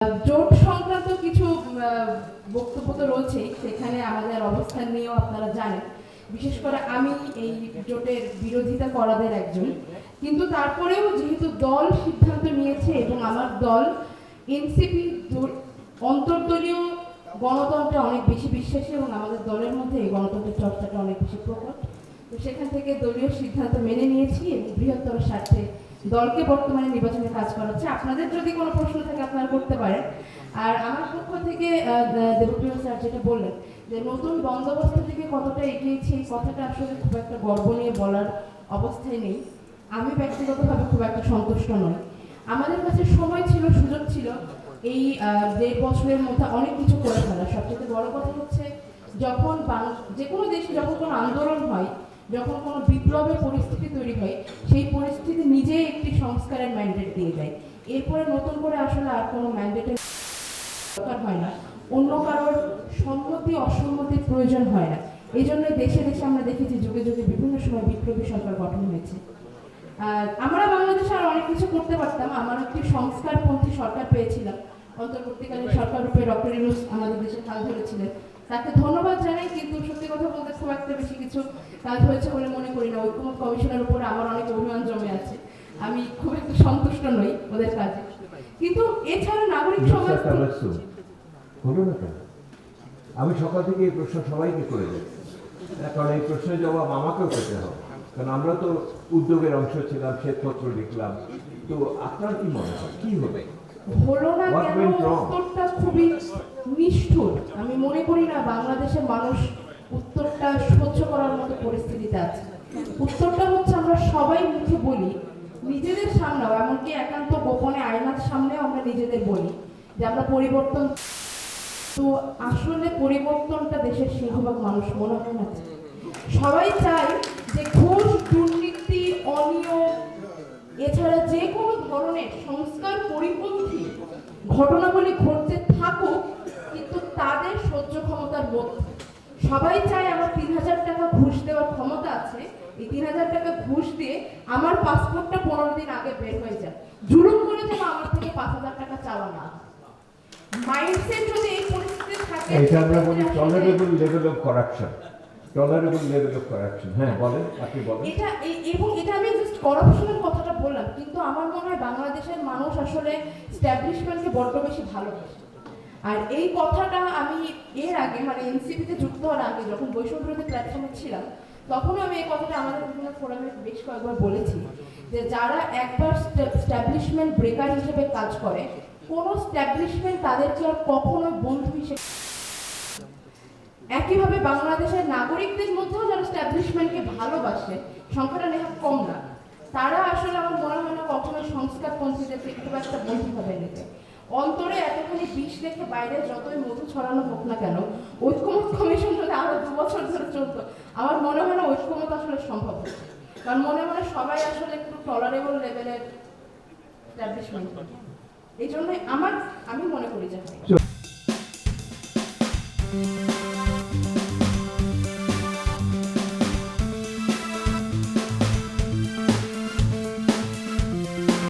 জোট সংক্রান্ত কিছু বক্তব্য তো রয়েছেই, সেখানে আমাদের অবস্থান নিয়েও আপনারা জানেন। বিশেষ করে আমি এই জোটের বিরোধিতা করাদের একজন, কিন্তু তারপরেও যেহেতু দল সিদ্ধান্ত নিয়েছে এবং আমার দল এনসিপি অন্তর্দলীয় গণতন্ত্রে অনেক বেশি বিশ্বাসী এবং আমাদের দলের মধ্যে এই গণতন্ত্রের চর্চাটা অনেক বেশি প্রকট, তো সেখান থেকে দলীয় সিদ্ধান্ত মেনে নিয়েছি এবং বৃহত্তর স্বার্থে দলকে বর্তমানে নির্বাচনে কাজ করাচ্ছে। আপনাদের যদি কোনো প্রশ্ন থাকে আপনারা করতে পারেন। আর আমার পক্ষ থেকে দেবপ্রিয় স্যার যেটা বললেন যে নতুন বন্দোবস্ত থেকে কতটা এগিয়েছি, এই কথাটা আসলে খুব একটা গর্ব নিয়ে বলার অবস্থায় নেই। আমি ব্যক্তিগতভাবে খুব একটা সন্তুষ্ট নই। আমাদের কাছে সময় ছিল, সুযোগ ছিল এই 1.5 বছরের মধ্যে অনেক কিছু করে ফেলা। সবচেয়ে বড় কথা হচ্ছে যখন যে কোনো দেশে যখন কোনো আন্দোলন হয়, যখন কোনো বিপ্লবের পরিস্থিতি তৈরি হয়, সেই পরিস্থিতি নিজেই একটি সংস্কারের ম্যান্ডেট দিয়ে দেয়। এরপরে নতুন করে আসলে আর কোনো ম্যান্ডেটের দরকার হয় না, অন্য কারোর সম্মতি অসম্মতির প্রয়োজন হয় না। এই জন্য দেশে দেশে আমরা দেখেছি যুগে যুগে বিভিন্ন সময় বিপ্লবী সরকার গঠন হয়েছে। আমরা বাংলাদেশে আর অনেক কিছু করতে পারতাম। আমার একটি সংস্কারপন্থী সরকার পেয়েছিলাম, অন্তর্বর্তীকালীন সরকার রূপে ডক্টর ইউনূস আমাদের দেশে হাল ধরেছিলেন, তাকে ধন্যবাদ জানাই। কিন্তু সত্যি কথা বলতে খুব একটা বেশি কিছু কাজ হয়েছে বলে মনে করি না। ঐক্যমত কমিশনের উপরে আমার অনেক অভিমান জমে আছে, আমি খুব একটা সন্তুষ্ট নই ওদের কাজে। কিন্তু এছাড়া নাগরিক সমাজ হলো না কেন? আমি সকাল থেকে এই প্রশ্ন সবাইকে করে যাচ্ছি, কারণ এই প্রশ্নের জবাব আমাকেও পেতে হবে, কারণ আমরা তো উদ্যোগের অংশ ছিলাম, শ্বেতপত্র লিখলাম। তো আপনার কি মনে হয় কি হবে? হলো না কেন উত্তরটা খুবই নিষ্ঠুর। আমি মনে করি না বাংলাদেশের মানুষ উত্তরটা সহ্য করার মতো পরিস্থিতিতে আছে। উত্তরটা হচ্ছে আমরা সবাই মুখে বলি, নিজেদের সামনেও, এমনকি একান্ত গোপনে আয়নার সামনেও আমরা নিজেদের বলি যে আমরা পরিবর্তন। তো আসলে পরিবর্তনটা দেশের সিংহভাগ মানুষ মনে হয় না। সবাই চায় যে ঘুষ, দুর্নীতি, অনিয়ম এছাড়া যে কোনো ধরনের সংস্কার পরিপন্থী ঘটনাগুলি ঘটতে থাকুক, কিন্তু তাদের সহ্য ক্ষমতার মধ্যে। সবাই চায় আমার 3000 টাকা ঘুষ দেওয়ার ক্ষমতা আছে, এই 3000 টাকা ঘুষ দিয়ে আমার পাসপোর্টটা 15 দিন আগে বের হয়ে যায়, জুলুম করে যেন আমার থেকে 5000 টাকা চাওয়া না। মাইন্ডসেট যদি এই পরিস্থিতি থাকে, এটা আমরা বলি tolerable level of corruption. Tolerable level of corruption, হ্যাঁ বলেন, আপনি বলেন। এটা আমি জাস্ট করাপশনের কথাটা বললাম, কিন্তু আমার মনে হয় বাংলাদেশের মানুষ আসলে এস্টাবলিশমেন্টকে বড্ড বেশি ভালোবাসে। আর এই কথাটা আমি এর আগে, মানে এনসিপিতে যুক্ত হওয়ার আগে, যখন বৈষম্য বিরোধী প্ল্যাটফর্মে ছিলাম, তখনও আমি এই কথাটা আমাদের বিভিন্ন ফোরামে বেশ কয়েকবার বলেছি যে যারা একবার এস্টাবলিশমেন্ট ব্রেকার হিসেবে কাজ করে, কোনো এস্টাবলিশমেন্ট তাদেরকে আর কখনো বন্ধু হিসেবে। একইভাবে বাংলাদেশের নাগরিকদের মধ্যেও যারা এস্টাবলিশমেন্টকে ভালোবাসে, সংখ্যাটা নেহাত কম না, তারা আসলে আমার মনে হয় না কখনো সংস্কারপন্থীদেরকে খুব একটা বন্ধু ভাবে নিতে। অন্তরে এতখানি বিষ দেখে বাইরে যতই মধু ছড়ানো হোক না কেন, ঐক্যমত কমিশন যদি আরো 2 বছর ধরে চলতো, আমার মনে হয় না ঐক্যমত আসলে সম্ভব হতো। কারণ মনে মনে সবাই আসলে একটু টলারেবল লেভেলের এস্টাবলিশমেন্ট। এই জন্য আমি মনে করি যে